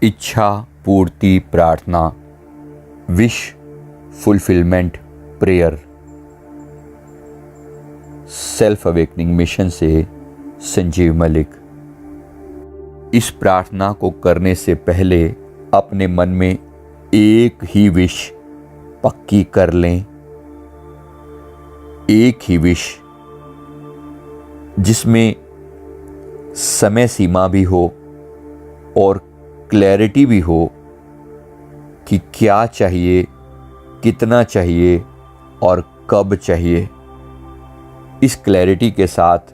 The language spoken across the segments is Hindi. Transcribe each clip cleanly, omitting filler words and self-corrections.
इच्छा पूर्ति प्रार्थना, wish fulfilment prayer, self awakening mission से संजीव मलिक। इस प्रार्थना को करने से पहले अपने मन में एक ही विश पक्की कर लें, एक ही विश जिसमें समय सीमा भी हो और क्लैरिटी भी हो कि क्या चाहिए, कितना चाहिए और कब चाहिए। इस क्लैरिटी के साथ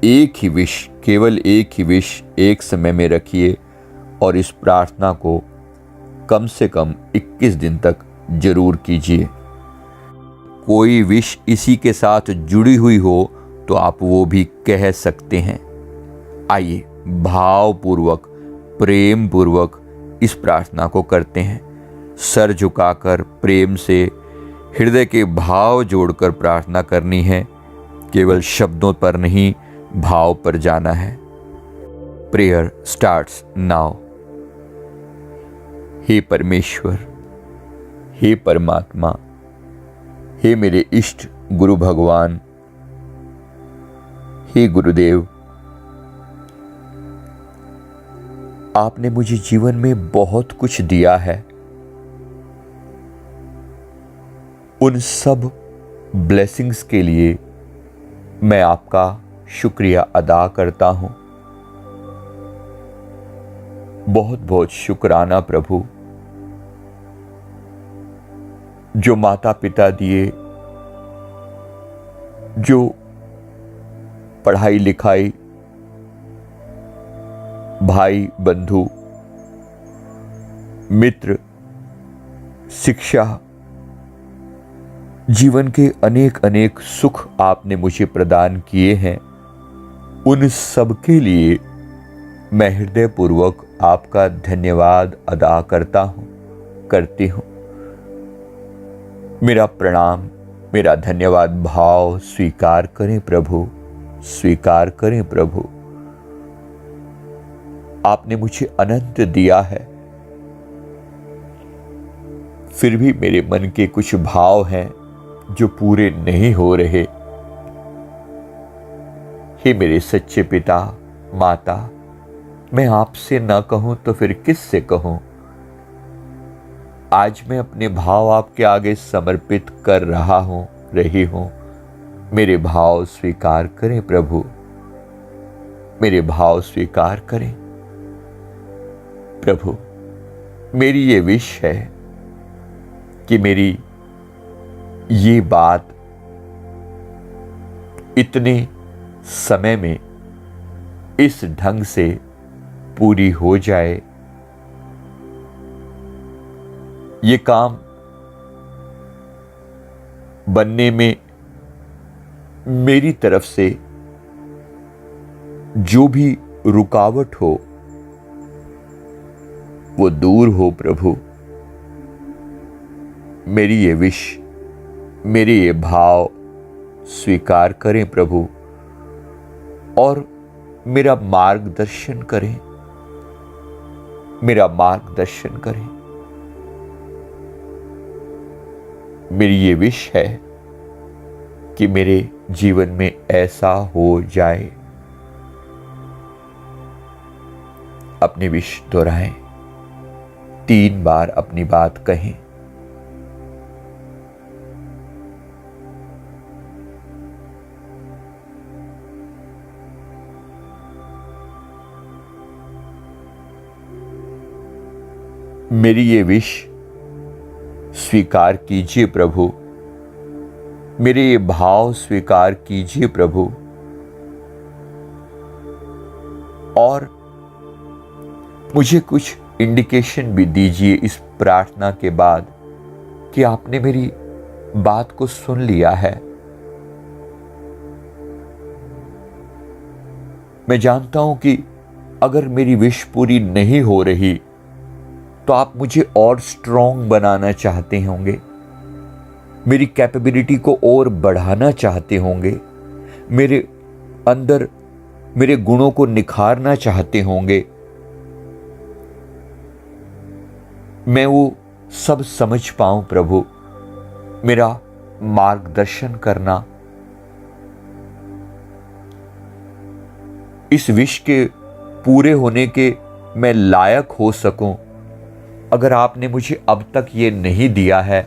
एक ही विश, केवल एक ही विश एक समय में रखिए और इस प्रार्थना को कम से कम 21 दिन तक जरूर कीजिए। कोई विश इसी के साथ जुड़ी हुई हो तो आप वो भी कह सकते हैं। आइए भावपूर्वक, प्रेम पूर्वक इस प्रार्थना को करते हैं। सर झुकाकर प्रेम से हृदय के भाव जोड़कर प्रार्थना करनी है, केवल शब्दों पर नहीं, भाव पर जाना है। Prayer starts now. हे परमेश्वर, हे परमात्मा, हे मेरे इष्ट गुरु भगवान, हे गुरुदेव, आपने मुझे जीवन में बहुत कुछ दिया है। उन सब ब्लेसिंग्स के लिए मैं आपका शुक्रिया अदा करता हूं। बहुत बहुत शुक्राना प्रभु। जो माता पिता दिए, जो पढ़ाई लिखाई, भाई बंधु, मित्र, शिक्षा, जीवन के अनेक अनेक सुख आपने मुझे प्रदान किए हैं, उन सब के लिए मैं हृदयपूर्वक आपका धन्यवाद अदा करता हूं, करती हूं। मेरा प्रणाम, मेरा धन्यवाद भाव स्वीकार करें प्रभु, स्वीकार करें प्रभु। आपने मुझे अनंत दिया है, फिर भी मेरे मन के कुछ भाव हैं जो पूरे नहीं हो रहे। हे मेरे सच्चे पिता माता, मैं आपसे ना कहूं तो फिर किससे कहूं। आज मैं अपने भाव आपके आगे समर्पित कर रहा हूं, रही हूं। मेरे भाव स्वीकार करें प्रभु, मेरे भाव स्वीकार करें प्रभु। मेरी ये विश है कि मेरी ये बात इतने समय में इस ढंग से पूरी हो जाए, ये काम बनने में मेरी तरफ से जो भी रुकावट हो वो दूर हो प्रभु। मेरी ये विश, मेरे ये भाव स्वीकार करें प्रभु और मेरा मार्गदर्शन करें, मेरा मार्गदर्शन करें। मेरी ये विश है कि मेरे जीवन में ऐसा हो जाए। अपनी विश दोहराएं, 3 बार अपनी बात कहें। मेरी ये विश स्वीकार कीजिए प्रभु, मेरे ये भाव स्वीकार कीजिए प्रभु और मुझे कुछ इंडिकेशन भी दीजिए इस प्रार्थना के बाद कि आपने मेरी बात को सुन लिया है। मैं जानता हूं कि अगर मेरी विश पूरी नहीं हो रही तो आप मुझे और स्ट्रॉन्ग बनाना चाहते होंगे, मेरी कैपेबिलिटी को और बढ़ाना चाहते होंगे, मेरे अंदर मेरे गुणों को निखारना चाहते होंगे। मैं वो सब समझ पाऊं प्रभु। मेरा मार्गदर्शन करना, इस विश के पूरे होने के मैं लायक हो सकूं। अगर आपने मुझे अब तक ये नहीं दिया है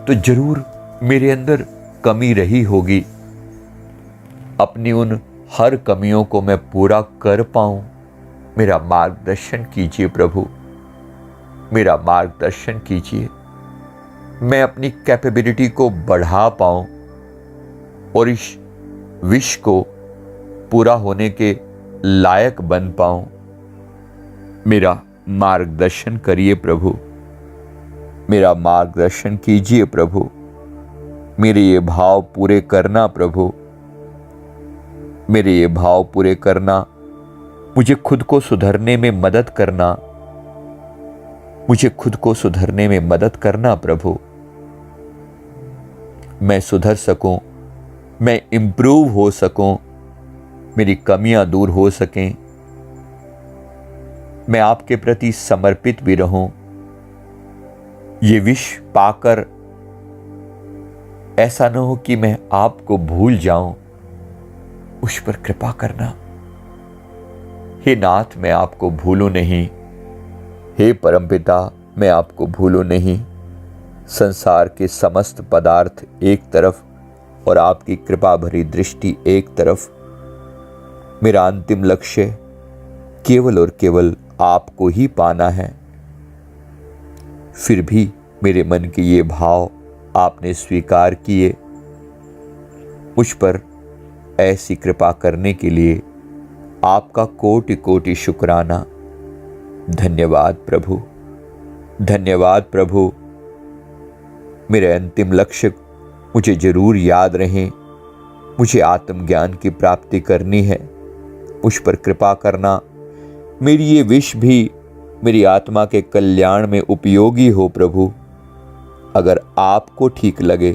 तो जरूर मेरे अंदर कमी रही होगी। अपनी उन हर कमियों को मैं पूरा कर पाऊं, मेरा मार्गदर्शन कीजिए प्रभु, मेरा मार्गदर्शन कीजिए। मैं अपनी कैपेबिलिटी को बढ़ा पाऊं और इस विश को पूरा होने के लायक बन पाऊं। मेरा मार्गदर्शन करिए प्रभु, मेरा मार्गदर्शन कीजिए प्रभु। मेरे ये भाव पूरे करना प्रभु, मेरे ये भाव पूरे करना। मुझे खुद को सुधरने में मदद करना, मुझे खुद को सुधरने में मदद करना प्रभु। मैं सुधर सकूं, मैं इंप्रूव हो सकूं, मेरी कमियां दूर हो सकें, मैं आपके प्रति समर्पित भी रहूं। ये विश पाकर ऐसा न हो कि मैं आपको भूल जाऊं, उस पर कृपा करना। हे नाथ, मैं आपको भूलूं नहीं। हे परमपिता, मैं आपको भूलूं नहीं। संसार के समस्त पदार्थ एक तरफ और आपकी कृपा भरी दृष्टि एक तरफ। मेरा अंतिम लक्ष्य केवल और केवल आपको ही पाना है। फिर भी मेरे मन के ये भाव आपने स्वीकार किए। मुझ पर ऐसी कृपा करने के लिए आपका कोटि कोटि शुक्राना। धन्यवाद प्रभु, धन्यवाद प्रभु। मेरे अंतिम लक्ष्य मुझे जरूर याद रहें। मुझे आत्मज्ञान की प्राप्ति करनी है, मुझ पर कृपा करना। मेरी ये विश भी मेरी आत्मा के कल्याण में उपयोगी हो प्रभु। अगर आपको ठीक लगे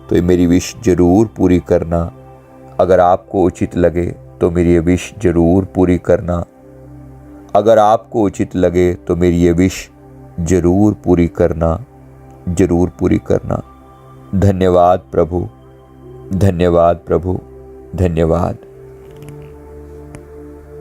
तो ये मेरी विश जरूर पूरी करना। अगर आपको उचित लगे तो मेरी ये विश जरूर पूरी करना। अगर आपको उचित लगे तो मेरी ये विश जरूर पूरी करना, जरूर पूरी करना। धन्यवाद प्रभु, धन्यवाद प्रभु, धन्यवाद।